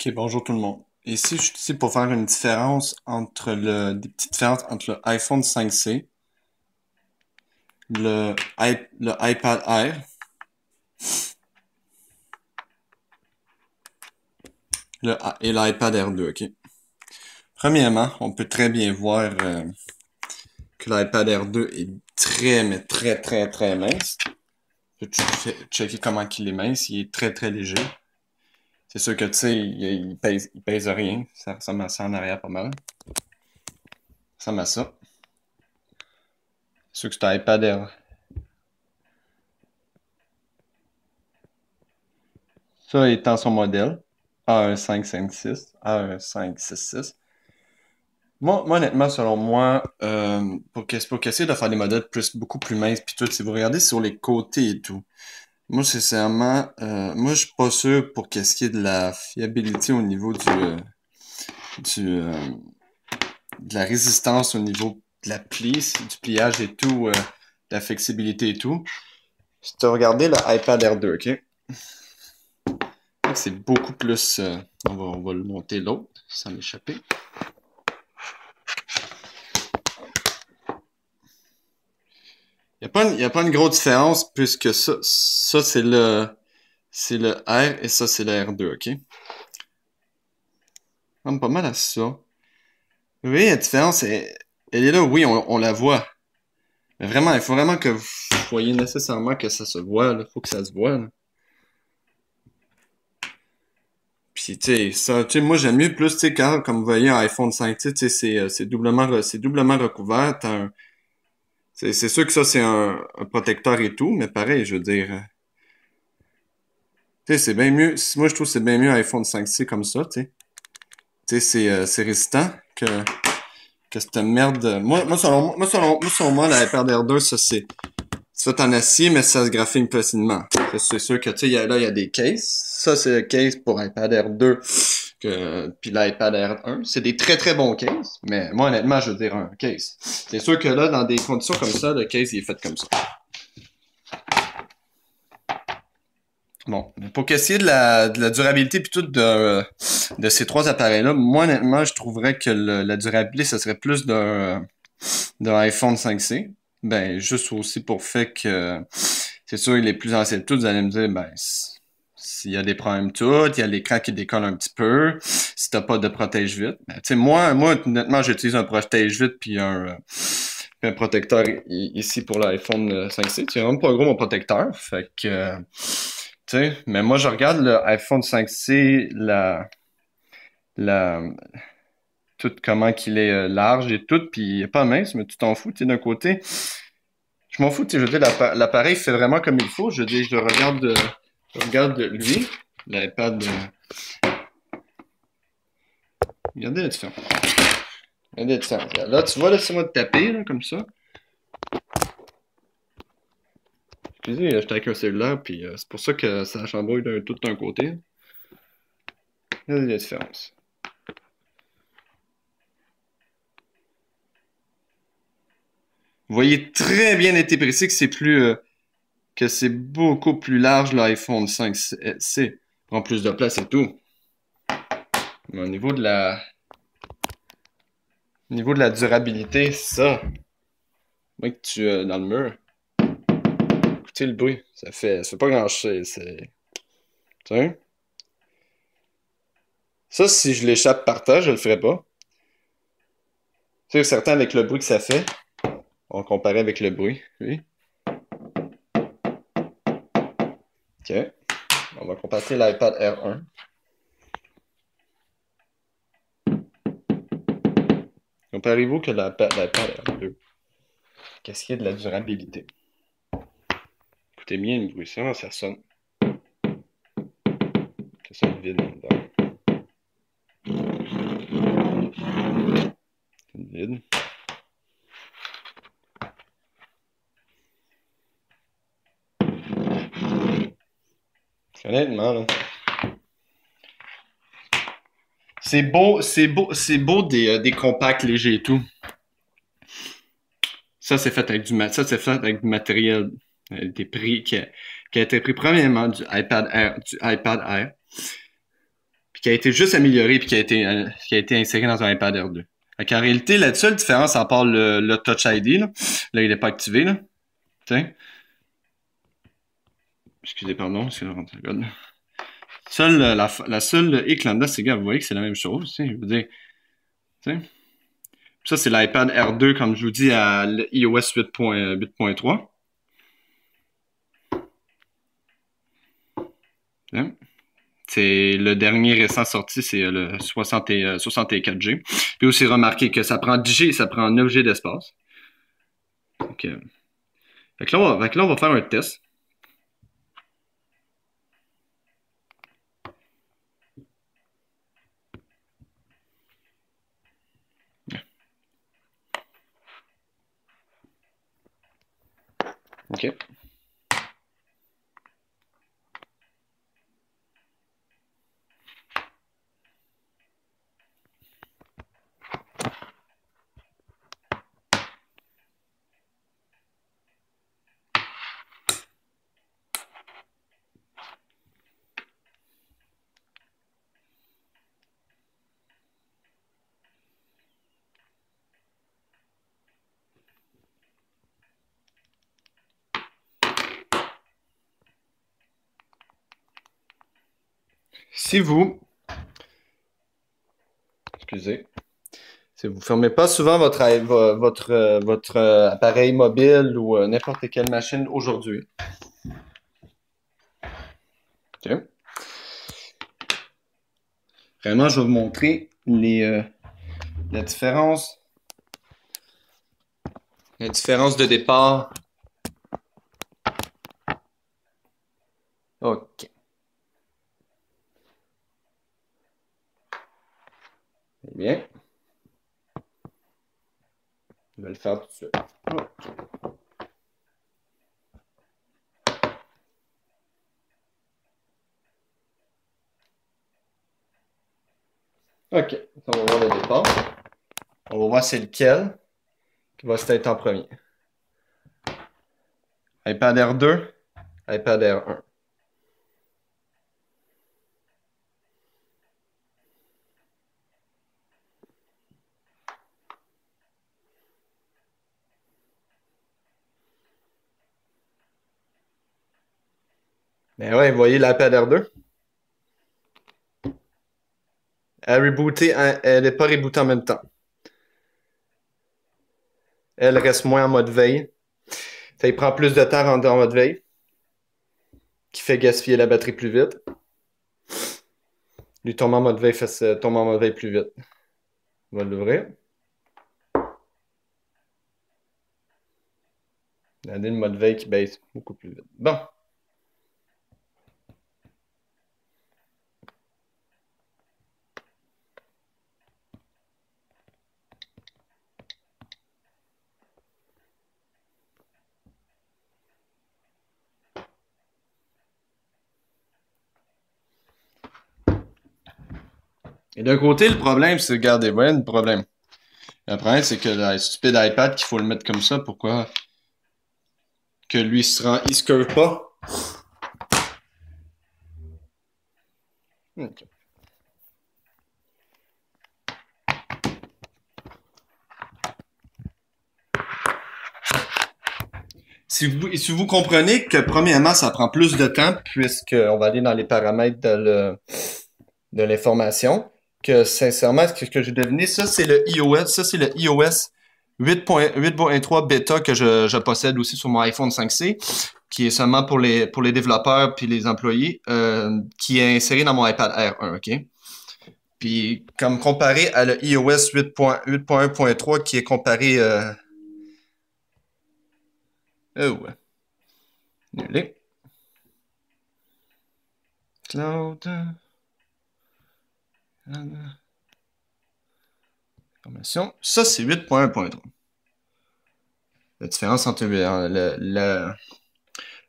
Ok, bonjour tout le monde. Ici, je suis ici pour faire une différence entre des petites différences entre le iPhone 5C, le iPad Air, et l'iPad Air 2, ok? Premièrement, on peut très bien voir que l'iPad Air 2 est mais très mince. Je peux checker comment il est mince, il est très léger. C'est sûr que, tu sais, il pèse rien. Ça ressemble à ça en arrière pas mal. Ça ressemble à ça. C'est sûr que c'est un iPad Air. Ça étant son modèle, A1556, A1566. Moi, honnêtement, selon moi, pour essayer de faire des modèles beaucoup plus minces, puis tout, si vous regardez sur les côtés et tout, moi, sincèrement, moi, je suis pas sûr pour qu'est-ce qui est de la fiabilité au niveau du, euh, de la résistance au niveau de la pli, du pliage et tout, de la flexibilité et tout. Si tu as regardé le iPad Air 2, ok? C'est beaucoup plus. On va le monter l'autre, sans m'échapper. Il y a pas une grosse différence puisque ça c'est le R et ça c'est le R2, ok? Pas mal à ça. Oui, la différence, elle est là, oui, on la voit. Mais vraiment, il faut vraiment que vous voyez nécessairement que ça se voit, là. Faut que ça se voit, là. Puis, tu sais, moi, j'aime mieux plus, tu sais, quand, comme vous voyez, un iPhone 5, tu sais, c'est doublement recouvert. C'est sûr que ça, c'est un protecteur et tout, mais pareil, je veux dire, tu sais, c'est bien mieux, moi, je trouve que c'est bien mieux un iPhone 5C comme ça, tu sais. Tu sais, c'est résistant que cette merde. Selon moi, l'iPad Air 2, ça, c'est fait en acier, mais ça se graphine facilement. C'est sûr que, tu sais, là, il y a des cases. Ça, c'est le case pour iPad Air 2, puis l'iPad Air 1. C'est des très bons cases, mais moi, honnêtement, je veux dire un case. C'est sûr que là, dans des conditions comme ça, le case, il est fait comme ça. Bon, pour qu'essayer de la durabilité puis tout de ces trois appareils-là, moi honnêtement, je trouverais que la durabilité, ce serait plus d'un iPhone 5C. Ben, juste aussi pour le fait que c'est sûr, il est plus ancien de tout, vous allez me dire, ben, s'il y a des problèmes tout, il y a l'écran qui décolle un petit peu, si t'as pas de protège-vite. Ben, tu sais, moi, honnêtement, j'utilise un protège-vite puis un protecteur ici pour l'iPhone 5C. C'est vraiment pas gros mon protecteur, fait que tu sais, mais moi, je regarde le iPhone 5C, la, tout comment qu'il est large et tout, puis il est pas mince, mais tu t'en fous, tu sais, d'un côté. Je m'en fous, tu sais, je veux dire, l'appareil fait vraiment comme il faut. Je veux dire, je regarde lui, l'iPad. Regardez la différence. Regardez la différence. Là, tu vois, laissez-moi te taper, là, comme ça. Excusez, j'étais avec un cellulaire, puis c'est pour ça que ça chambouille tout d'un côté. Regardez la différence. Vous voyez très bien été précis que que c'est beaucoup plus large l'iPhone 5C. Prend plus de place et tout. Mais au niveau de la durabilité, ça. Moi que tu dans le mur. Écoutez le bruit. Ça fait pas grand chose. Tu sais? Ça, si je l'échappe par terre, je le ferais pas. Tu sais, certain avec le bruit que ça fait. On comparait avec le bruit. Oui. Ok. On va comparer l'iPad Air 1. Comparez-vous que l'iPad Air 2. Qu'est-ce qu'il y a de la durabilité? Écoutez bien le bruit, ça sonne. Ça sonne vide dedans. C'est vide. Honnêtement, là. C'est beau des compacts légers et tout. Ça, c'est fait avec ça, c'est fait avec du matériel, des prix qui a été pris premièrement du iPad Air, qui a été juste amélioré puis qui a été inséré dans un iPad Air 2. Fait qu'en réalité, la seule différence, à part le Touch ID, là il n'est pas activé, là. T'sais. Excusez, pardon, c'est le code. La seule hic là-dedans, c'est, gars, vous voyez que c'est la même chose, je veux dire. T'sais. Ça, c'est l'iPad R2, comme je vous dis, à iOS 8.3. C'est le dernier récent sorti, c'est le 64G. Puis aussi remarquer que ça prend 10G et ça prend 9G d'espace. Donc, fait que là, on va faire un test. OK. Si vous, excusez, si vous fermez pas souvent votre appareil mobile ou n'importe quelle machine aujourd'hui. OK. Vraiment, je vais vous montrer la différence. La différence de départ. OK. Eh bien, je vais le faire tout de suite. OK. On va voir le départ. On va voir c'est lequel qui va se être en premier. iPad Air 2, iPad Air 1. Mais ouais, vous voyez l'iPad Air 2? Elle n'est pas rebootée en même temps. Elle reste moins en mode veille. Ça prend plus de temps à rentrer en mode veille, qui fait gaspiller la batterie plus vite. Lui tombe en mode veille, tombe en mode veille plus vite. On va l'ouvrir. Regardez le mode veille qui baisse beaucoup plus vite. Bon. Et d'un côté, le problème, c'est, regardez, vous voyez le problème. Le problème, c'est que le stupide iPad, qu'il faut le mettre comme ça, pourquoi que lui il se curve pas. Okay. Si vous comprenez que premièrement, ça prend plus de temps, puisqu'on va aller dans les paramètres de l'information, que sincèrement, ce que j'ai deviné, ça c'est le iOS 8.3 bêta que je possède aussi sur mon iPhone 5C, qui est seulement pour les développeurs puis les employés, qui est inséré dans mon iPad Air 1, OK? Puis comme comparé à le iOS 8.1.3 qui est comparé ouais. Annulé. Cloud. Information. Ça, c'est 8.1.3. La différence entre le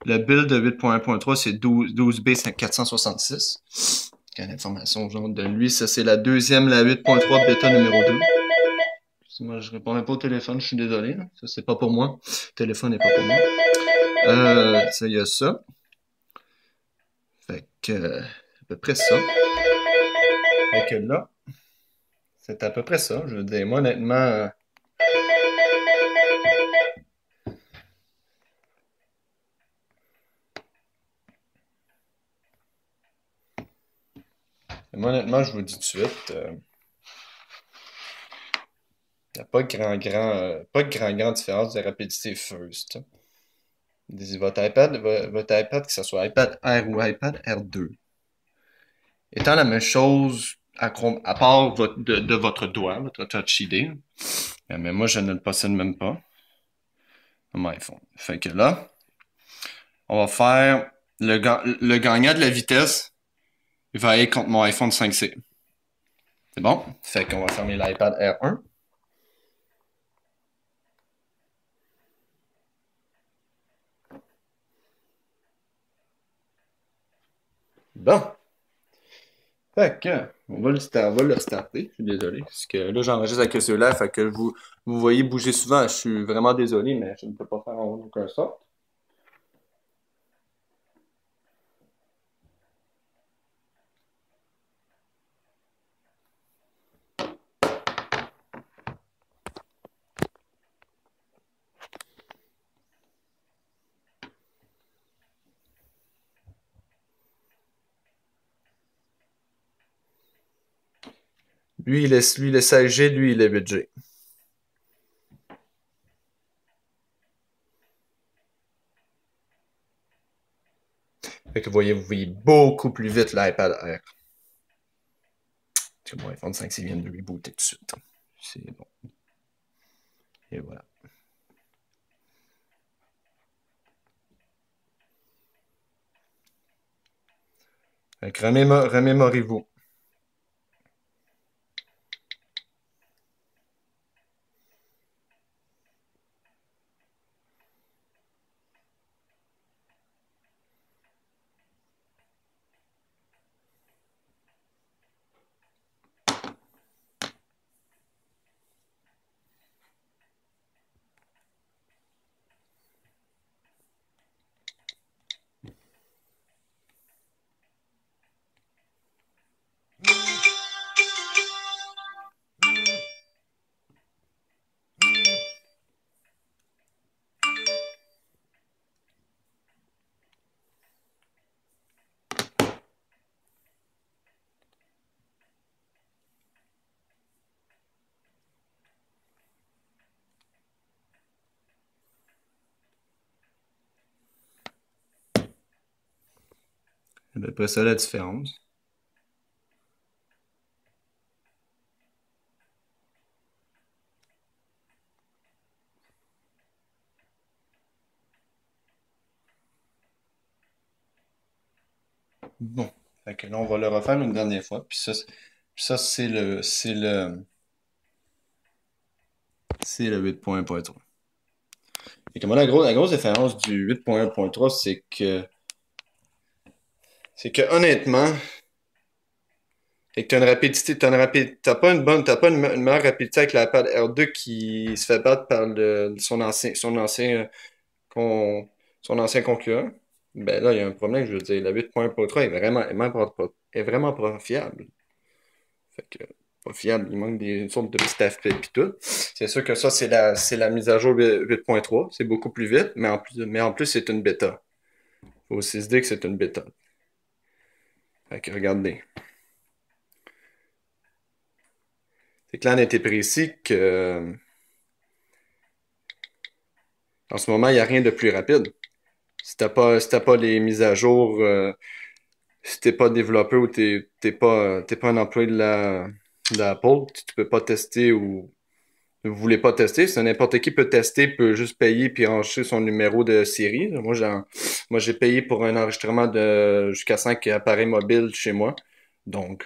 build de 8.1.3, c'est 12B466. L'information genre de lui, ça c'est la deuxième, la 8.3 bêta numéro 2. Moi, je répondais pas au téléphone, je suis désolé. Là. Ça, c'est pas pour moi. Le téléphone n'est pas pour moi. Ça, il y a ça. Fait que, à peu près ça. Fait que là, c'est à peu près ça. Je veux dire, moi, honnêtement, je vous dis tout de suite, il n'y a pas de grand différence de rapidité first. Votre iPad, que ce soit iPad Air ou iPad R2, étant la même chose à part de votre doigt, votre Touch ID, mais moi, je ne le possède même pas sur mon iPhone. Fait que là, on va faire le gagnant de la vitesse, il va aller contre mon iPhone 5C. C'est bon? Fait qu'on va fermer l'iPad R1. Bon. Fait que, on va le starter. Je suis désolé. Parce que là, j'enregistre avec celui-là. Fait que vous voyez bouger souvent. Je suis vraiment désolé, mais je ne peux pas faire en aucun sort. Lui, il est 16G, lui, il est 8G. Fait que vous voyez beaucoup plus vite l'iPad Air. Parce que mon iPhone 5C vient de rebooter tout de suite. C'est bon. Et voilà. Fait que remémorez-vous. C'est à peu près ça la différence. Bon. Fait que là, on va le refaire une dernière fois. Puis ça c'est le 8.1.3. Et comment la grosse différence du 8.1.3, c'est que honnêtement, c'est que t'as pas t'as pas une meilleure rapidité avec l'iPad R2 qui se fait battre par con- son ancien concurrent. Ben là, il y a un problème, je veux dire, la 8.1.3 est vraiment pas fiable. Fait que, pas fiable, il manque une sorte de petit aspect pis tout. C'est sûr que ça, c'est la mise à jour 8.3. C'est beaucoup plus vite, mais en plus, c'est une bêta. Faut aussi se dire que c'est une bêta. Fait que regardez. C'est clair, net et précis que, en ce moment, il n'y a rien de plus rapide. Si t'as pas les mises à jour, si t'es pas développeur ou t'es pas un employé d'Apple, tu peux pas tester ou vous voulez pas tester, c'est n'importe qui peut tester, peut juste payer puis enregistrer son numéro de série. Moi, j'ai payé pour un enregistrement de jusqu'à 5 appareils mobiles chez moi. Donc,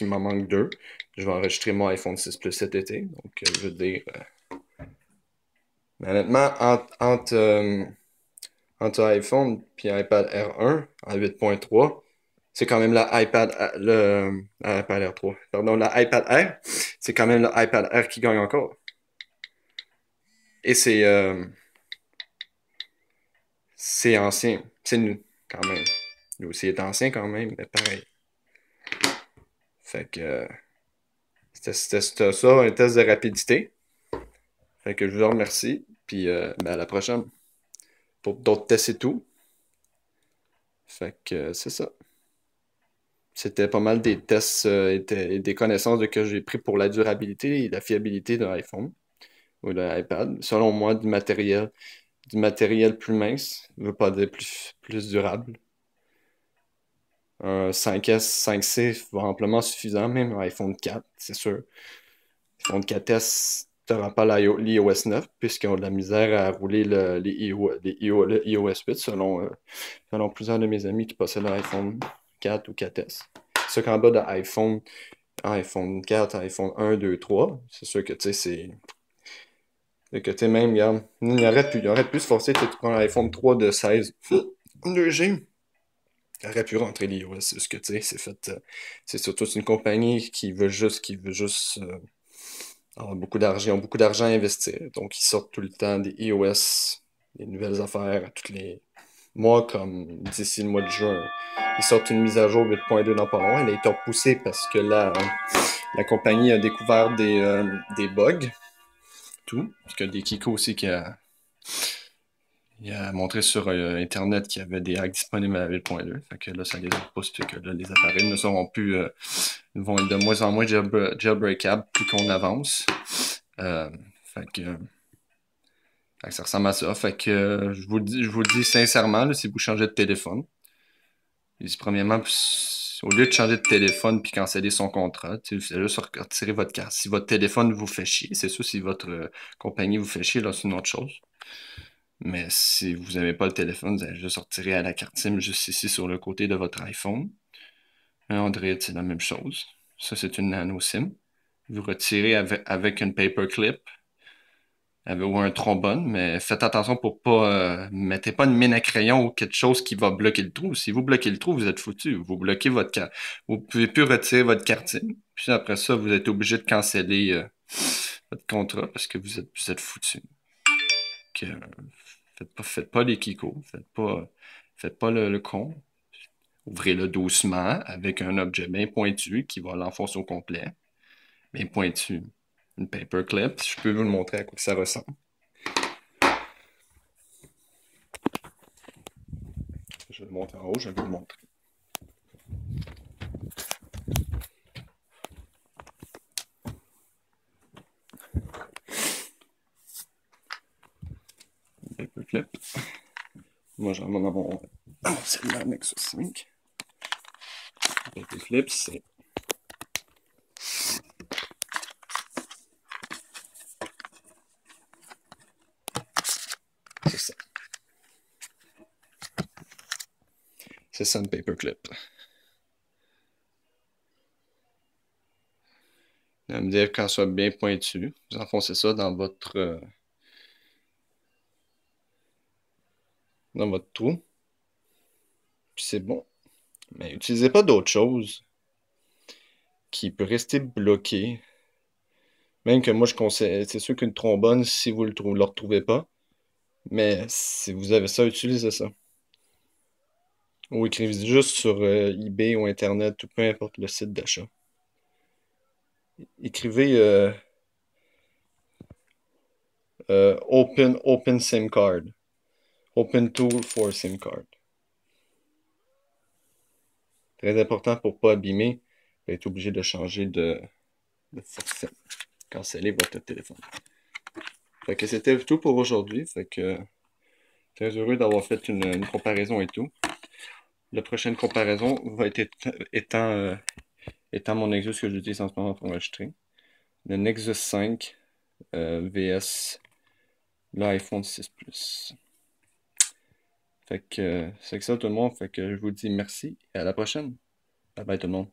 il m'en manque deux. Je vais enregistrer mon iPhone 6 Plus cet été. Donc, je veux dire, honnêtement, entre iPhone puis iPad R1 à 8.3, c'est quand même le iPad R3. Pardon, la iPad Air, c'est quand même le iPad Air qui gagne encore. Et c'est ancien. C'est nous, quand même. Lui aussi est ancien quand même, mais pareil. Fait que c'était ça, un test de rapidité. Fait que je vous remercie. Puis ben, à la prochaine pour d'autres tests et tout. Fait que c'est ça. C'était pas mal des tests et des connaissances que j'ai pris pour la durabilité et la fiabilité d'un iPhone ou d'un iPad. Selon moi, du matériel plus mince, ne veut pas dire plus durable. Un 5S, 5C va amplement suffisant, même un iPhone 4, c'est sûr. iPhone 4S, t'auras pas l'iOS 9, puisqu'ils ont de la misère à rouler le iOS 8, selon plusieurs de mes amis qui possèdent un iPhone 4 ou 4S. Ceux qu'en bas de iPhone 4, iPhone 1, 2, 3, c'est sûr que tu sais, c'est que tu sais, même, regarde, il aurait pu se forcer, tu prends un iPhone 3 de 16, 2G, il aurait pu rentrer l'iOS, c'est ce que tu sais, c'est surtout une compagnie qui veut juste avoir beaucoup d'argent, ils ont beaucoup d'argent à investir, donc ils sortent tout le temps des iOS, des nouvelles affaires, tous les mois, comme d'ici le mois de juin. Ils sortent une mise à jour 8.2 dans pas long. Elle a été repoussée parce que la compagnie a découvert des bugs, tout. Parce que des Kiko aussi il a montré sur Internet qu'il y avait des hacks disponibles à 8.2. Fait que là, ça les repousse. Fait que là, les appareils ne seront plus, vont être de moins en moins jailbreakables plus qu'on avance. Euh, fait que, ça ressemble à ça. Fait que je vous le dis sincèrement, là, si vous changez de téléphone, premièrement, au lieu de changer de téléphone puis canceller son contrat, tu sais, juste retirer votre carte. Si votre téléphone vous fait chier, c'est sûr, si votre compagnie vous fait chier, là, c'est une autre chose. Mais si vous n'avez pas le téléphone, vous allez juste retirer à la carte SIM juste ici sur le côté de votre iPhone. Un Android, c'est la même chose. Ça, c'est une nano SIM. Vous retirez avec une paperclip ou un trombone, mais faites attention pour pas mettez pas une mine à crayon ou quelque chose qui va bloquer le trou. Si vous bloquez le trou, vous êtes foutu. Vous bloquez votre carte. Vous pouvez plus retirer votre carte SIM. Puis après ça, vous êtes obligé de canceller votre contrat parce que vous êtes foutu. Que, faites pas les kikos, faites pas le con. Ouvrez-le doucement avec un objet bien pointu qui va l'enfoncer au complet. Bien pointu. Une paperclip. Je peux vous le montrer à quoi que ça ressemble. Je vais le montrer en haut, je vais vous le montrer. Paperclip. Moi, j'en ai mon cellulaire Nexus 5. Paperclip, c'est ça. C'est ça une paperclip. Vous allez me dire quand ça soit bien pointu. Vous enfoncez ça dans votre trou. Puis c'est bon. Mais utilisez pas d'autre chose qui peut rester bloqué. Même que moi je conseille, c'est sûr qu'une trombone, si vous le retrouvez pas, mais si vous avez ça, utilisez ça. Ou écrivez juste sur eBay ou Internet ou peu importe le site d'achat. Écrivez open SIM card. Open tool for SIM card. Très important pour pas abîmer. Vous allez être obligé de changer de forfait. Canceller votre téléphone. Fait que c'était tout pour aujourd'hui. Fait que très heureux d'avoir fait une comparaison et tout. La prochaine comparaison va être étant mon Nexus que j'utilise en ce moment pour enregistrer. Le Nexus 5 vs l'iPhone 6 Plus. Fait que c'est que ça tout le monde. Fait que je vous dis merci et à la prochaine. Bye bye tout le monde.